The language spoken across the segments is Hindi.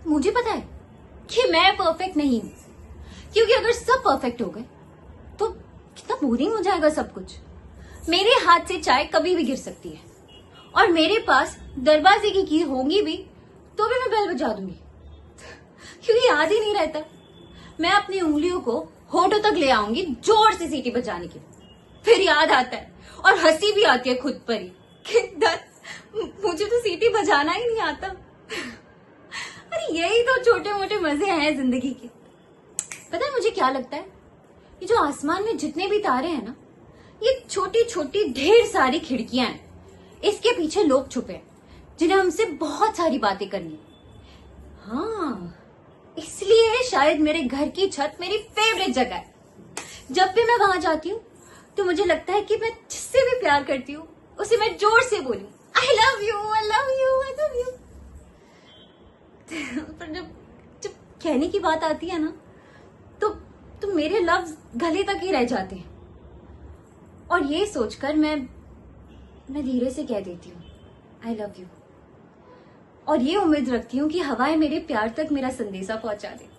मुझे पता है कि मैं परफेक्ट नहीं हूं, क्योंकि अगर सब परफेक्ट हो गए तो कितना बोरिंग हो जाएगा सब कुछ। मेरे हाथ से चाय कभी भी गिर सकती है, और मेरे पास दरवाजे की कील होंगी भी तो भी मैं बेल बजा दूंगी, क्योंकि याद ही नहीं रहता। मैं अपनी उंगलियों को होठों तक ले आऊंगी जोर से सीटी बजाने की, फिर याद आता है और हंसी भी आती है खुद पर ही कि मुझे तो सीटी बजाना ही नहीं आता। अरे यही तो छोटे मोटे मजे हैं जिंदगी के। पता है मुझे क्या लगता है, ये जो आसमान में जितने भी तारे हैं ना, ये छोटी छोटी ढेर सारी खिड़कियां हैं। इसके पीछे लोग छुपे हैं जिन्हें हमसे बहुत सारी बातें करनी है। हाँ, इसलिए शायद मेरे घर की छत मेरी फेवरेट जगह है। जब भी मैं वहां जाती हूँ तो मुझे लगता है कि मैं जिससे भी प्यार करती हूँ उसे मैं जोर से बोलूं, I love you, I love you, I love you. पर जब कहने की बात आती है ना, तो मेरे लफ्ज गले तक ही रह जाते हैं, और ये सोचकर मैं धीरे से कह देती हूँ आई लव यू, और ये उम्मीद रखती हूँ कि हवाएं मेरे प्यार तक मेरा संदेशा पहुंचा दे।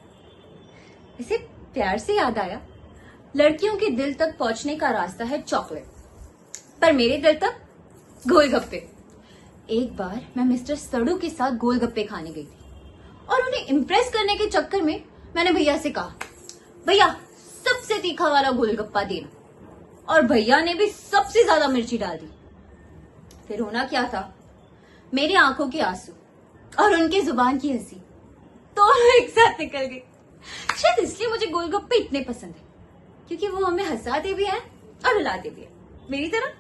इसे प्यार से याद आया, लड़कियों के दिल तक पहुंचने का रास्ता है चॉकलेट, पर मेरे दिल तक गोलगप्पे। एक बार मैं मिस्टर सड़ू के साथ गोलगप्पे खाने गई थी, और उन्हें इम्प्रेस करने के चक्कर में मैंने भैया से कहा, भैया सबसे तीखा वाला गोलगप्पा देना, और भैया ने भी सबसे ज्यादा मिर्ची डाल दी। फिर होना क्या था, मेरी आंखों के आंसू और उनके जुबान की हंसी दोनों एक साथ निकल गए। शायद इसलिए मुझे गोलगप्पे इतने पसंद है, क्योंकि वो हमें हंसाते भी हैं और रुलाते भी हैं, मेरी तरह।